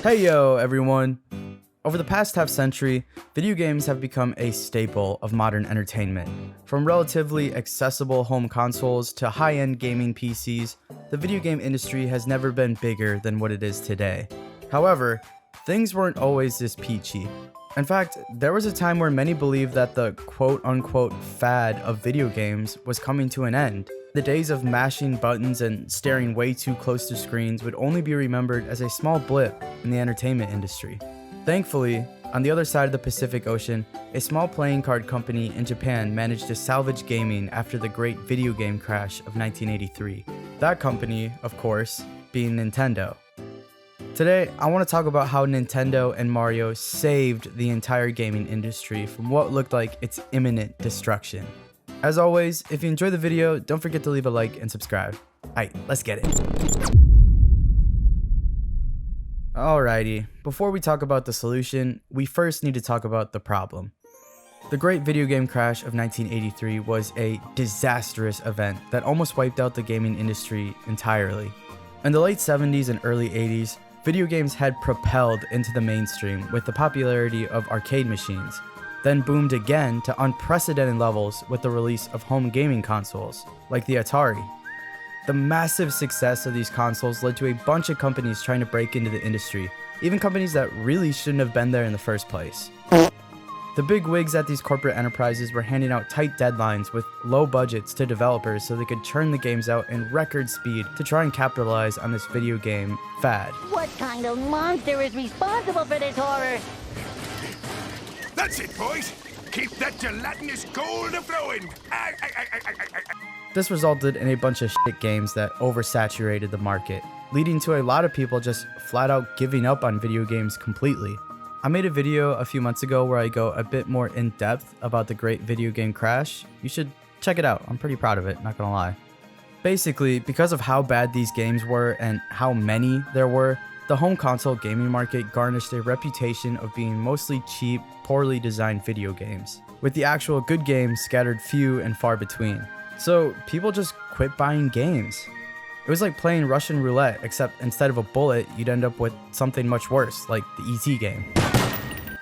Hey yo, everyone! Over the past half century, video games have become a staple of modern entertainment. From relatively accessible home consoles to high-end gaming PCs, the video game industry has never been bigger than what it is today. However, things weren't always this peachy. In fact, there was a time where many believed that the quote-unquote fad of video games was coming to an end. The days of mashing buttons and staring way too close to screens would only be remembered as a small blip in the entertainment industry. Thankfully, on the other side of the Pacific Ocean, a small playing card company in Japan managed to salvage gaming after the great video game crash of 1983. That company, of course, being Nintendo. Today, I want to talk about how Nintendo and Mario saved the entire gaming industry from what looked like its imminent destruction. As always, if you enjoyed the video, don't forget to leave a like and subscribe. Alright, let's get it. Alrighty, before we talk about the solution, we first need to talk about the problem. The great video game crash of 1983 was a disastrous event that almost wiped out the gaming industry entirely. In the late 70s and early 80s, video games had propelled into the mainstream with the popularity of arcade machines, then boomed again to unprecedented levels with the release of home gaming consoles, like the Atari. The massive success of these consoles led to a bunch of companies trying to break into the industry, even companies that really shouldn't have been there in the first place. The big wigs at these corporate enterprises were handing out tight deadlines with low budgets to developers so they could churn the games out in record speed to try and capitalize on this video game fad. What kind of monster is responsible for this horror? That's it, boys. Keep that gelatinous gold a-flowing. This resulted in a bunch of shit games that oversaturated the market, leading to a lot of people just flat out giving up on video games completely. I made a video a few months ago where I go a bit more in depth about the great video game crash. You should check it out. I'm pretty proud of it, not gonna lie. Basically, because of how bad these games were and how many there were, the home console gaming market garnished a reputation of being mostly cheap, poorly designed video games, with the actual good games scattered few and far between. So people just quit buying games. It was like playing Russian roulette, except instead of a bullet, you'd end up with something much worse, like the E.T. game.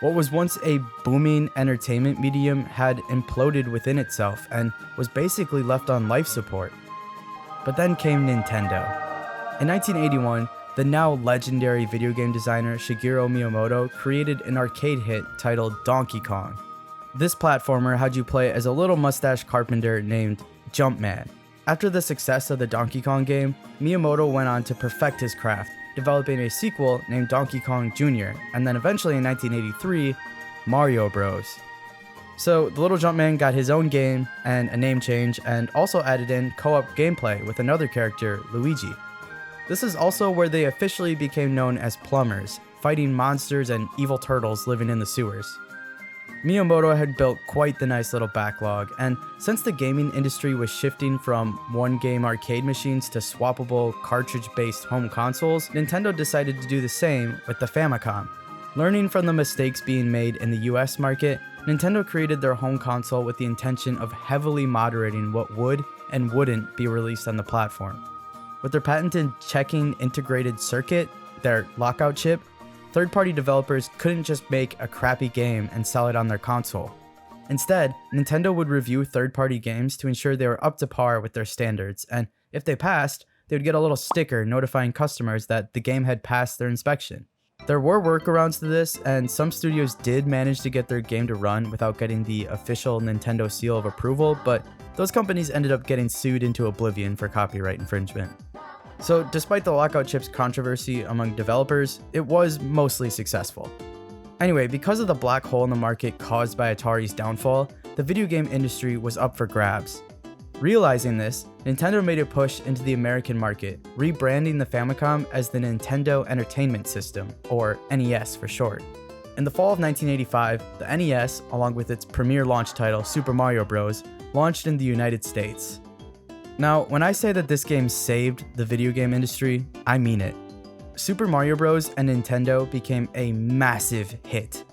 What was once a booming entertainment medium had imploded within itself and was basically left on life support. But then came Nintendo. In 1981, the now legendary video game designer Shigeru Miyamoto created an arcade hit titled Donkey Kong. This platformer had you play as a little mustache carpenter named Jumpman. After the success of the Donkey Kong game, Miyamoto went on to perfect his craft, developing a sequel named Donkey Kong Jr., and then eventually in 1983, Mario Bros. So the little Jumpman got his own game and a name change, and also added in co-op gameplay with another character, Luigi. This is also where they officially became known as plumbers, fighting monsters and evil turtles living in the sewers. Miyamoto had built quite the nice little backlog, and since the gaming industry was shifting from one-game arcade machines to swappable cartridge-based home consoles, Nintendo decided to do the same with the Famicom. Learning from the mistakes being made in the US market, Nintendo created their home console with the intention of heavily moderating what would and wouldn't be released on the platform. With their patented checking integrated circuit, their lockout chip, third-party developers couldn't just make a crappy game and sell it on their console. Instead, Nintendo would review third-party games to ensure they were up to par with their standards, and if they passed, they would get a little sticker notifying customers that the game had passed their inspection. There were workarounds to this, and some studios did manage to get their game to run without getting the official Nintendo seal of approval, but those companies ended up getting sued into oblivion for copyright infringement. So despite the lockout chip's controversy among developers, it was mostly successful. Anyway, because of the black hole in the market caused by Atari's downfall, the video game industry was up for grabs. Realizing this, Nintendo made a push into the American market, rebranding the Famicom as the Nintendo Entertainment System, or NES for short. In the fall of 1985, the NES, along with its premier launch title Super Mario Bros., launched in the United States. Now, when I say that this game saved the video game industry, I mean it. Super Mario Bros. And Nintendo became a massive hit.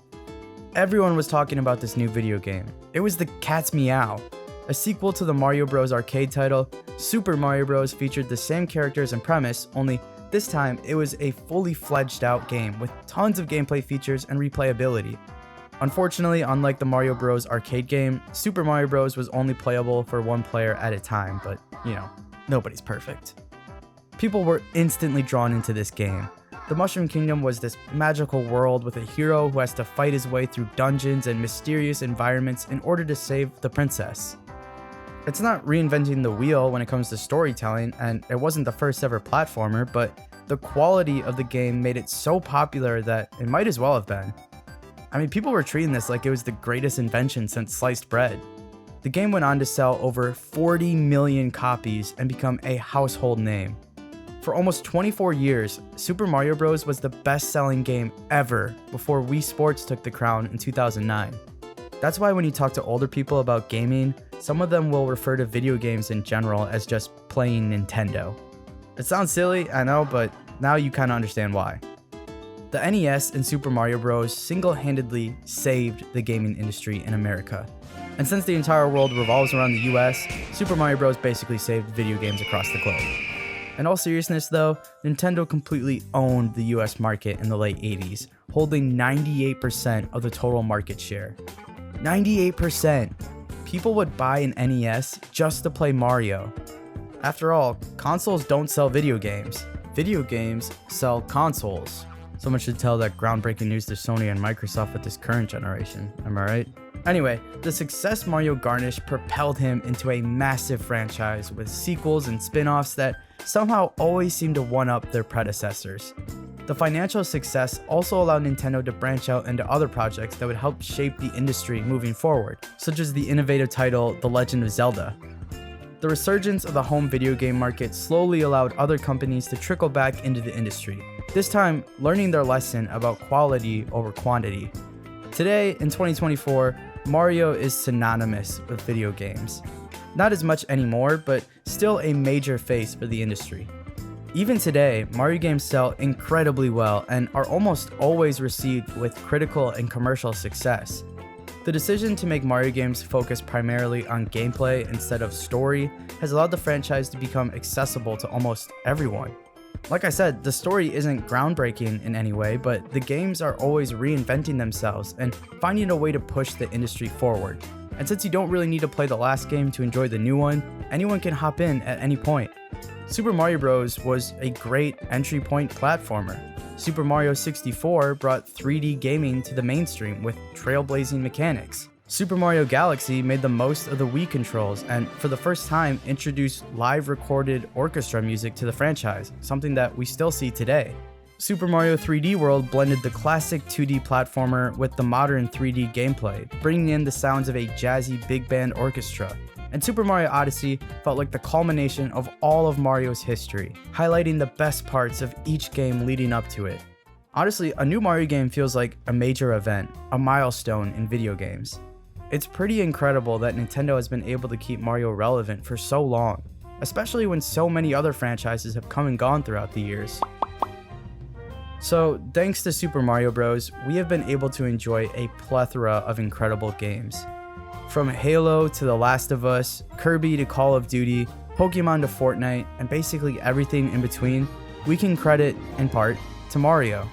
Everyone was talking about this new video game. It was the cat's meow. A sequel to the Mario Bros. Arcade title, Super Mario Bros. Featured the same characters and premise, only this time it was a fully fledged out game with tons of gameplay features and replayability. Unfortunately, unlike the Mario Bros. Arcade game, Super Mario Bros. Was only playable for one player at a time, but you know, nobody's perfect. People were instantly drawn into this game. The Mushroom Kingdom was this magical world with a hero who has to fight his way through dungeons and mysterious environments in order to save the princess. It's not reinventing the wheel when it comes to storytelling, and it wasn't the first ever platformer, but the quality of the game made it so popular that it might as well have been. I mean, people were treating this like it was the greatest invention since sliced bread. The game went on to sell over 40 million copies and become a household name. For almost 24 years, Super Mario Bros. Was the best-selling game ever before Wii Sports took the crown in 2009. That's why when you talk to older people about gaming, some of them will refer to video games in general as just playing Nintendo. It sounds silly, I know, but now you kind of understand why. The NES and Super Mario Bros. Single-handedly saved the gaming industry in America. And since the entire world revolves around the US, Super Mario Bros. Basically saved video games across the globe. In all seriousness though, Nintendo completely owned the US market in the late 80s, holding 98% of the total market share. 98%! People would buy an NES just to play Mario. After all, consoles don't sell video games. Video games sell consoles. Someone should tell that groundbreaking news to Sony and Microsoft with this current generation, am I right? Anyway, the success Mario garnished propelled him into a massive franchise with sequels and spin-offs that somehow always seem to one-up their predecessors. The financial success also allowed Nintendo to branch out into other projects that would help shape the industry moving forward, such as the innovative title The Legend of Zelda. The resurgence of the home video game market slowly allowed other companies to trickle back into the industry, this time learning their lesson about quality over quantity. Today, in 2024, Mario is synonymous with video games. Not as much anymore, but still a major face for the industry. Even today, Mario games sell incredibly well and are almost always received with critical and commercial success. The decision to make Mario games focus primarily on gameplay instead of story has allowed the franchise to become accessible to almost everyone. Like I said, the story isn't groundbreaking in any way, but the games are always reinventing themselves and finding a way to push the industry forward. And since you don't really need to play the last game to enjoy the new one, anyone can hop in at any point. Super Mario Bros. Was a great entry point platformer. Super Mario 64 brought 3D gaming to the mainstream with trailblazing mechanics. Super Mario Galaxy made the most of the Wii controls and, for the first time, introduced live recorded orchestra music to the franchise, something that we still see today. Super Mario 3D World blended the classic 2D platformer with the modern 3D gameplay, bringing in the sounds of a jazzy big band orchestra. And Super Mario Odyssey felt like the culmination of all of Mario's history, highlighting the best parts of each game leading up to it. Honestly, a new Mario game feels like a major event, a milestone in video games. It's pretty incredible that Nintendo has been able to keep Mario relevant for so long, especially when so many other franchises have come and gone throughout the years. So, thanks to Super Mario Bros., we have been able to enjoy a plethora of incredible games. From Halo to The Last of Us, Kirby to Call of Duty, Pokemon to Fortnite, and basically everything in between, we can credit, in part, to Mario.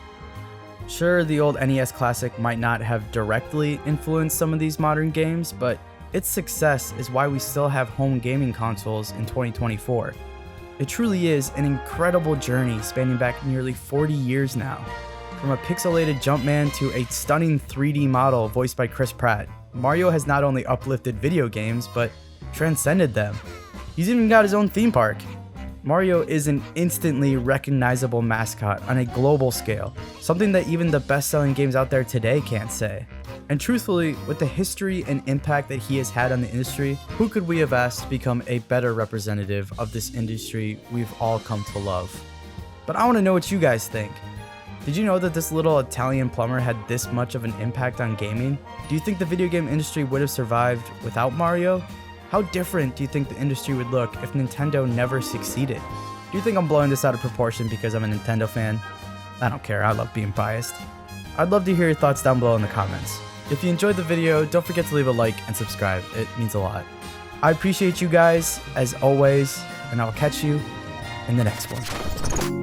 Sure, the old NES Classic might not have directly influenced some of these modern games, but its success is why we still have home gaming consoles in 2024. It truly is an incredible journey spanning back nearly 40 years now. From a pixelated Jumpman to a stunning 3D model voiced by Chris Pratt, Mario has not only uplifted video games, but transcended them. He's even got his own theme park. Mario is an instantly recognizable mascot on a global scale, something that even the best-selling games out there today can't say. And truthfully, with the history and impact that he has had on the industry, who could we have asked to become a better representative of this industry we've all come to love? But I want to know what you guys think. Did you know that this little Italian plumber had this much of an impact on gaming? Do you think the video game industry would have survived without Mario? How different do you think the industry would look if Nintendo never succeeded? Do you think I'm blowing this out of proportion because I'm a Nintendo fan? I don't care, I love being biased. I'd love to hear your thoughts down below in the comments. If you enjoyed the video, don't forget to leave a like and subscribe, it means a lot. I appreciate you guys, as always, and I'll catch you in the next one.